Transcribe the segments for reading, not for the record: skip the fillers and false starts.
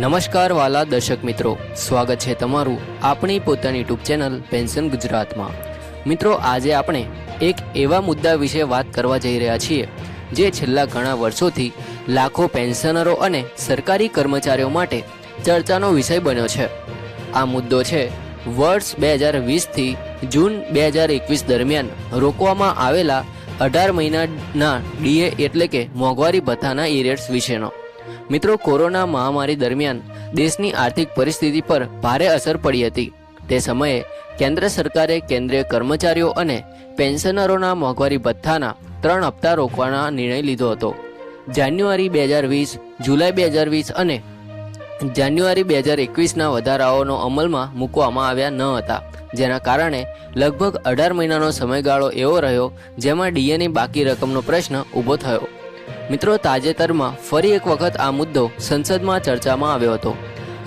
નમસ્કાર વાલા દર્શક મિત્રો, સ્વાગત છે તમારું આપણી પોતાની યુટ્યુબ ચેનલ પેન્શન ગુજરાતમાં। મિત્રો, આજે આપણે એક એવા મુદ્દા વિશે વાત કરવા જઈ રહ્યા છીએ જે છેલ્લા ઘણા વર્ષોથી લાખો પેન્શનરો અને સરકારી કર્મચારીઓ માટે ચર્ચાનો વિષય બન્યો છે। આ મુદ્દો છે વર્ષ 2020થી જૂન 2021 દરમિયાન રોકવામાં આવેલા 18 મહિનાના ડીએ એટલે કે મોંઘવારી ભથ્થાના એરિયર્સ વિશેનો। મિત્રો, કોરોના મહામારી દરમિયાન દેશની આર્થિક પરિસ્થિતિ પર ભારે અસર પડી હતી। તે સમયે કેન્દ્ર સરકારે કેન્દ્રીય કર્મચારીઓ અને પેન્શનરોના મોંઘવારી ભથ્થાના 3 હપ્તા રોકવાના નિર્ણય લીધો હતો। જાન્યુઆરી 2020, જુલાઈ 2020 અને જાન્યુઆરી 2021ના વધારાઓનો અમલમાં મૂકવામાં આવ્યા ન હતા, જેના કારણે લગભગ 18 મહિનાનો સમયગાળો એવો રહ્યો જેમાં ડીએની બાકી રકમનો પ્રશ્ન ઊભો થયો। મિત્રો, તાજેતરમાં ફરી એક વખત આ મુદ્દો સંસદમાં ચર્ચામાં આવ્યો હતો।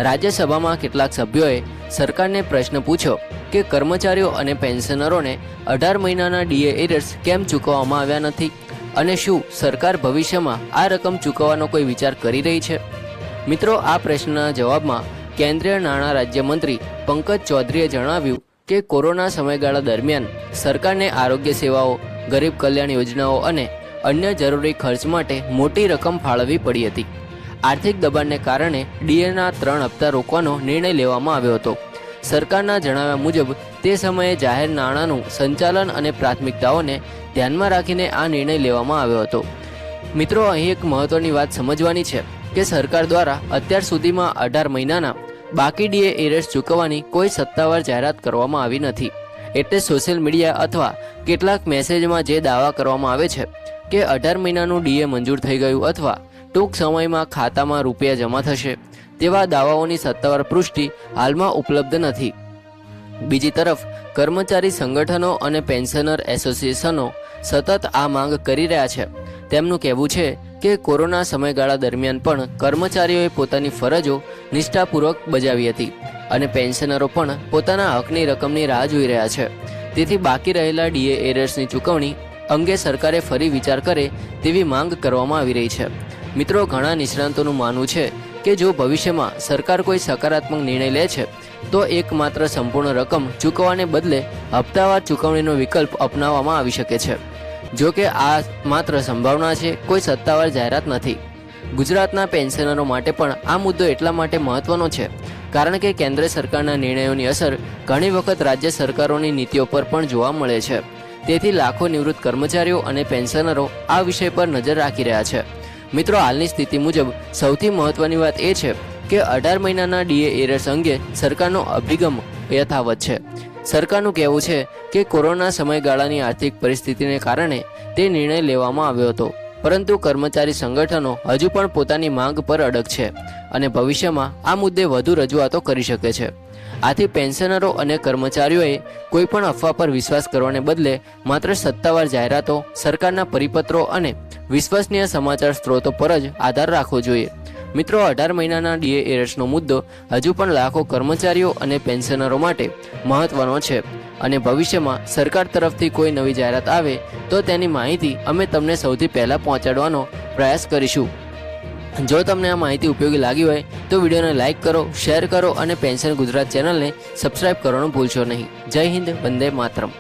રાજ્યસભામાં કેટલાક સભ્યોએ સરકારને પ્રશ્ન પૂછ્યો કે કર્મચારીઓ અને પેન્શનરોને 18 મહિનાના ડીએ એરિયર્સ કેમ ચૂકવવામાં આવ્યા નથી અને શું સરકાર ભવિષ્યમાં આ રકમ ચૂકવવાનો કોઈ વિચાર કરી રહી છે? મિત્રો, આ પ્રશ્નના જવાબમાં કેન્દ્રીય નાણાં રાજ્યમંત્રી પંકજ ચૌધરીએ જણાવ્યું કે કોરોના સમયગાળા દરમિયાન સરકારને આરોગ્ય સેવાઓ, ગરીબ કલ્યાણ યોજનાઓ અને અન્ય જરૂરી ખર્ચ માટે મોટી રકમ ફાળવવી પડી હતી। આર્થિક દબાણને કારણે ડીએના 3 હપ્તા રોકવાનો નિર્ણય લેવામાં આવ્યો હતો। સરકારના જણાવ્યા મુજબ તે સમયે જાહેર નાણાંનું સંચાલન અને પ્રાથમિકતાઓને ધ્યાનમાં રાખીને આ નિર્ણય લેવામાં આવ્યો હતો। મિત્રો, અહીં એક મહત્વની વાત સમજવાની છે કે સરકાર દ્વારા અત્યાર સુધીમાં 18 મહિનાના બાકી ડીએ એરિયર્સ ચૂકવવાની કોઈ સત્તાવાર જાહેરાત કરવામાં આવી નથી। એટલે સોશિયલ મીડિયા અથવા કેટલાક મેસેજમાં જે દાવા કરવામાં આવે છે કે 18 મહિનાનું ડીએ મંજૂર થઈ ગયું અથવા ટૂંક સમયમાં ખાતામાં રૂપિયા જમા થશે, તેવા દાવાઓની સત્તાવાર પુષ્ટિ હાલમાં ઉપલબ્ધ નથી। બીજી તરફ કર્મચારી સંગઠનો અને પેન્શનર એસોસિએશનો સતત આ માંગ કરી રહ્યા છે। તેમનું કહેવું છે કે કોરોના સમયગાળા દરમિયાન પણ કર્મચારીઓએ પોતાની ફરજો નિષ્ઠાપૂર્વક બજાવી હતી અને પેન્શનરો પણ પોતાના હકની રકમની રાહ જોઈ રહ્યા છે। તેથી બાકી રહેલા ડીએ એરિયર્સની ચૂકવણી અંગે સરકારે ફરી વિચાર કરે તેવી માંગ કરવામાં આવી રહી છે। મિત્રો, ઘણા નિષ્ણાંતોનું માનવું છે કે જો ભવિષ્યમાં સરકાર કોઈ સકારાત્મક નિર્ણય લે છે તો એકમાત્ર સંપૂર્ણ રકમ ચૂકવવાને બદલે હપ્તાવાર ચૂકવણીનો વિકલ્પ અપનાવવામાં આવી શકે છે। જો કે આ માત્ર સંભાવના છે, કોઈ સત્તાવાર જાહેરાત નથી। ગુજરાતના પેન્શનરો માટે પણ આ મુદ્દો એટલા માટે મહત્વનો છે કારણ કે કેન્દ્ર સરકારના નિર્ણયોની અસર ઘણી વખત રાજ્ય સરકારોની નીતિઓ પર પણ જોવા મળે છે। તેથી લાખો નિવૃત્ત કર્મચારીઓ અને પેન્શનરો આ વિષય પર નજર રાખી રહ્યા છે। મિત્રો, હાલની સ્થિતિ મુજબ સૌથી મહત્વની વાત એ છે કે 18 મહિનાના ડીએ એરિયર્સ અંગે સરકારનો અભિગમ યથાવત છે। સરકારનું કહેવું છે કે કોરોના સમયગાળાની આર્થિક પરિસ્થિતિને કારણે તે નિર્ણય લેવામાં આવ્યો હતો, પરંતુ કર્મચારી સંગઠનો હજુ પણ પોતાની માંગ પર અડગ છે અને ભવિષ્યમાં આ મુદ્દે વધુ રજૂઆતો કરી શકે છે। આથી પેન્શનરો અને કર્મચારીઓએ કોઈ પણ અફવા પર વિશ્વાસ કરવાને બદલે માત્ર સત્તાવાર જાહેરાતો, સરકારના પરિપત્રો અને વિશ્વસનીય સમાચાર સ્ત્રોતો પર જ આધાર રાખવો જોઈએ। મિત્રો, 18 મહિનાના ડીએ એરિયર્સનો મુદ્દો હજુ પણ લાખો કર્મચારીઓ અને પેન્શનરો માટે મહત્વનો છે અને ભવિષ્યમાં સરકાર તરફથી કોઈ નવી જાહેરાત આવે તો તેની માહિતી અમે તમને સૌથી પહેલાં પહોંચાડવાનો પ્રયાસ કરીશું। જો તમને આ માહિતી ઉપયોગી લાગી હોય તો વિડીયોને લાઇક કરો, શેર કરો અને પેન્શન ગુજરાત ચેનલને સબસ્ક્રાઇબ કરવાનું ભૂલશો નહીં। જય હિન્દ, વંદે માતરમ।